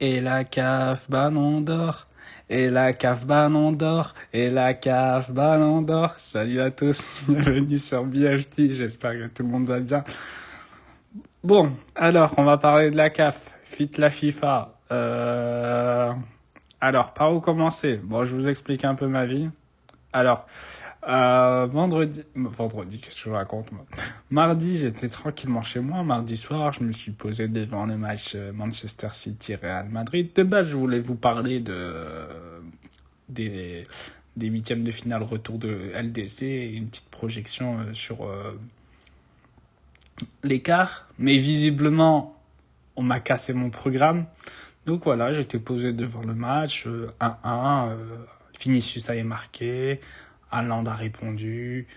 Et la CAF Ballon d'Or. Et la CAF Ballon d'Or. Et la CAF Ballon d'Or. Salut à tous, bienvenue sur BFT, j'espère que tout le monde va bien. Bon, alors, on va parler de la CAF, fit la FIFA. Alors, par où commencer? Bon, je vous explique un peu ma vie. Alors, vendredi, qu'est-ce que je raconte, moi? Mardi, j'étais tranquillement chez moi. Mardi soir, je me suis posé devant le match Manchester City-Real Madrid. De base, je voulais vous parler des, des huitièmes de finale retour de LDC et une petite projection sur l'écart. Mais visiblement, on m'a cassé mon programme. Donc voilà, j'étais posé devant le match, 1-1, Vinicius avait marqué, Haaland a répondu,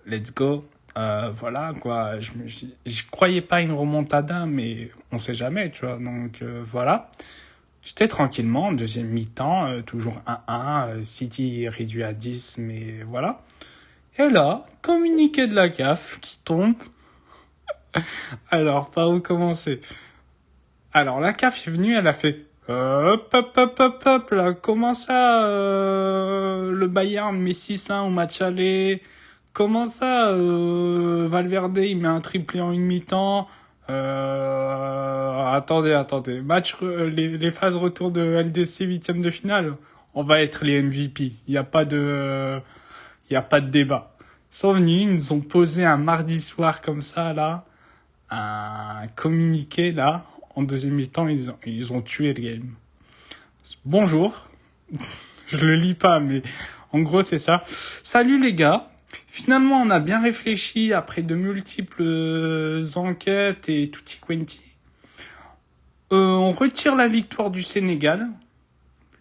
let's go. Voilà quoi, je croyais pas une remontada, mais on sait jamais, tu vois. Donc voilà, j'étais tranquillement, deuxième mi-temps, toujours 1-1, City réduit à 10, mais voilà. Et là, communiqué de la CAF qui tombe. Alors, par où commencer? Alors, la CAF est venue, elle a fait hop, là, comment ça, le Bayern met 6-1 au match aller? Comment ça, Valverde, il met un triplé en une mi-temps? Attendez. Les phases retour de LDC huitième de finale, on va être les MVP. Il y a pas de débat. Ils sont venus, ils nous ont posé un mardi soir comme ça, là, un communiqué, là. En deuxième mi-temps, ils ont tué le game. Bonjour. Je le lis pas, mais en gros, c'est ça. Salut les gars. Finalement, on a bien réfléchi après de multiples enquêtes et tutti quanti. On retire la victoire du Sénégal.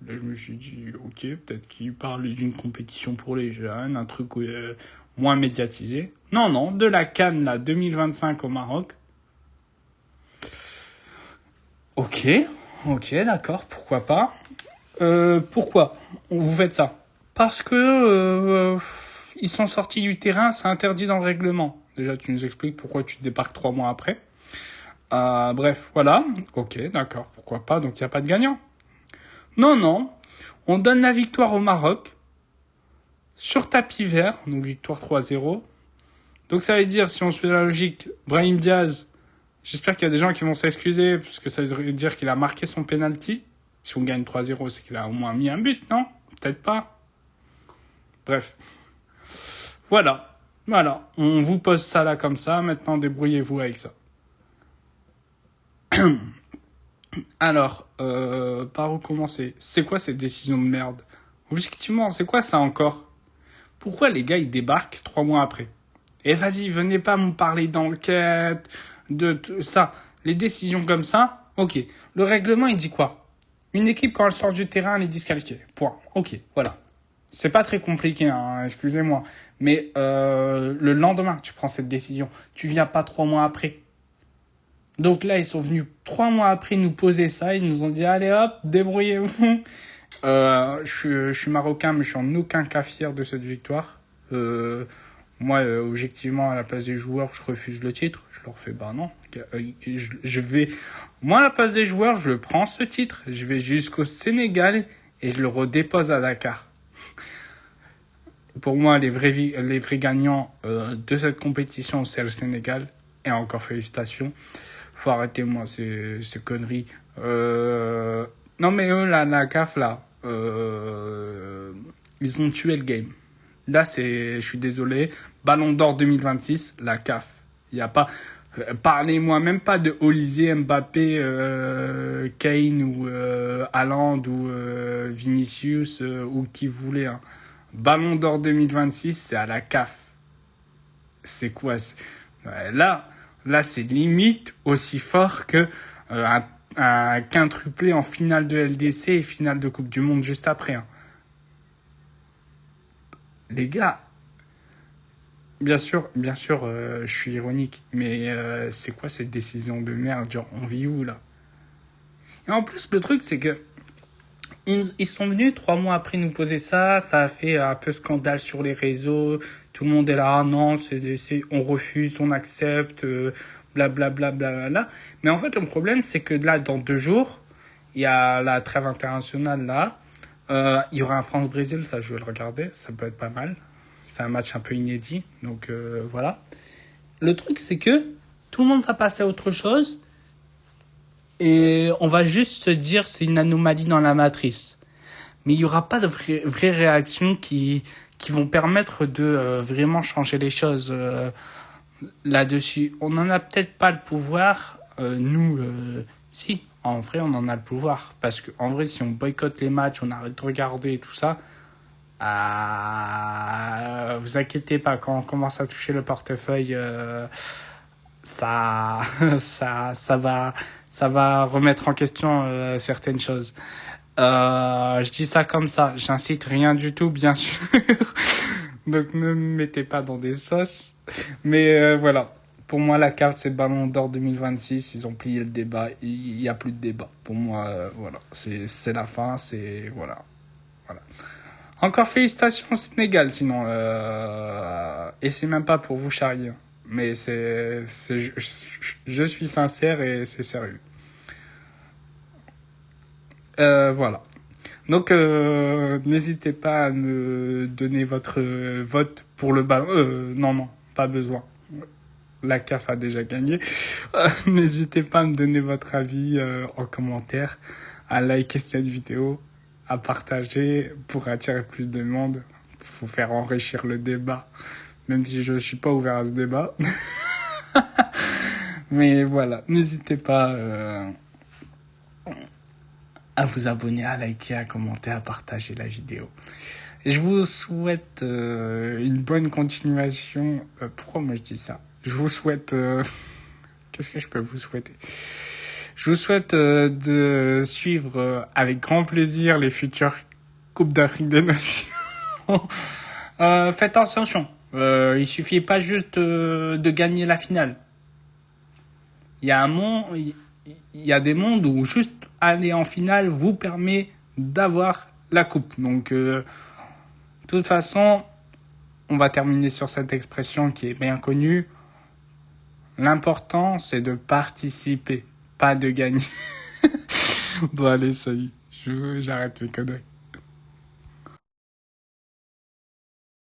Là, je me suis dit, ok, peut-être qu'il parle d'une compétition pour les jeunes, un truc moins médiatisé. Non, de la CAN, là, 2025 au Maroc. Ok, d'accord, pourquoi pas. Pourquoi vous faites ça? Parce que ils sont sortis du terrain, c'est interdit dans le règlement. Déjà, tu nous expliques pourquoi tu débarques 3 mois après. Bref, voilà. Ok, d'accord, pourquoi pas, donc il n'y a pas de gagnant. Non, on donne la victoire au Maroc sur tapis vert, donc victoire 3-0. Donc ça veut dire, si on suit la logique, Brahim Diaz, j'espère qu'il y a des gens qui vont s'excuser, parce que ça veut dire qu'il a marqué son penalty. Si on gagne 3-0, c'est qu'il a au moins mis un but, non? Peut-être pas. Bref. Voilà. On vous pose ça là comme ça. Maintenant, débrouillez-vous avec ça. Alors, par où commencer? C'est quoi cette décision de merde? Objectivement, c'est quoi ça encore? Pourquoi les gars, ils débarquent 3 mois après? Et vas-y, venez pas me parler d'enquête, de tout ça. Les décisions comme ça, ok. Le règlement, il dit quoi? Une équipe, quand elle sort du terrain, elle est disqualifiée. Point. Ok, voilà. C'est pas très compliqué, hein, excusez-moi. Mais le lendemain, tu prends cette décision. Tu viens pas 3 mois après. Donc là, ils sont venus 3 mois après nous poser ça. Ils nous ont dit, allez hop, débrouillez-vous. Je suis marocain, mais je suis en aucun cas fier de cette victoire. Moi, objectivement, à la place des joueurs, je refuse le titre. Je leur fais, bah non. Je vais... Moi, à la place des joueurs, je prends ce titre. Je vais jusqu'au Sénégal et je le redépose à Dakar. Pour moi, les vrais gagnants de cette compétition, c'est le Sénégal. Et encore félicitations. Faut arrêter, moi, ces conneries. Non, mais eux, la CAF, là, ils ont tué le game. Là, je suis désolé, Ballon d'Or 2026, la CAF. Il n'y a pas... Parlez-moi même pas de Olysée, Mbappé, Kane ou Haaland ou Vinicius ou qui voulait. Hein. Ballon d'Or 2026, c'est à la CAF. C'est quoi? Là, c'est limite aussi fort que un quintuplé en finale de LDC et finale de Coupe du Monde juste après. Hein. Les gars, bien sûr, je suis ironique, mais c'est quoi cette décision de merde? Genre, on vit où là? Et en plus, le truc, c'est que ils sont venus 3 mois après nous poser ça. Ça a fait un peu scandale sur les réseaux. Tout le monde est là, ah non, on refuse, on accepte, blablabla. Mais en fait, le problème, c'est que là, dans 2 jours, Il y a la trêve internationale là. Il y aura un France-Brésil, ça je vais le regarder, ça peut être pas mal. C'est un match un peu inédit, donc voilà. Le truc c'est que tout le monde va passer à autre chose et on va juste se dire c'est une anomalie dans la matrice. Mais il n'y aura pas de vraies réactions qui vont permettre de vraiment changer les choses là-dessus. On n'en a peut-être pas le pouvoir, nous, si, en vrai, on en a le pouvoir. Parce qu'en vrai, si on boycotte les matchs, on arrête de regarder et tout ça, vous inquiétez pas, quand on commence à toucher le portefeuille, ça, ça va remettre en question certaines choses. Je dis ça comme ça, j'incite rien du tout, bien sûr. Donc ne me mettez pas dans des sauces. Mais voilà, pour moi la CAF c'est le Ballon d'Or 2026, ils ont plié le débat, il n'y a plus de débat. Pour moi, voilà, c'est la fin, c'est voilà. Encore félicitations au Sénégal, sinon. Et c'est même pas pour vous charrier. Mais je suis sincère et c'est sérieux. Voilà. Donc, n'hésitez pas à me donner votre vote pour le ballon. Non, pas besoin. La CAF a déjà gagné. N'hésitez pas à me donner votre avis en commentaire, à liker cette vidéo, à partager pour attirer plus de monde. Faut faire enrichir le débat, même si je suis pas ouvert à ce débat. Mais voilà, n'hésitez pas à vous abonner, à liker, à commenter, à partager la vidéo. Je vous souhaite une bonne continuation. Pourquoi moi je dis ça? Je vous souhaite... Qu'est-ce que je peux vous souhaiter? Je vous souhaite de suivre avec grand plaisir les futures Coupes d'Afrique des Nations. Faites attention. Il suffit pas juste de gagner la finale. Il y a des mondes où juste aller en finale vous permet d'avoir la coupe. Donc, de toute façon, on va terminer sur cette expression qui est bien connue. L'important, c'est de participer, pas de gagner. Bon, allez, ça y est, j'arrête mes conneries.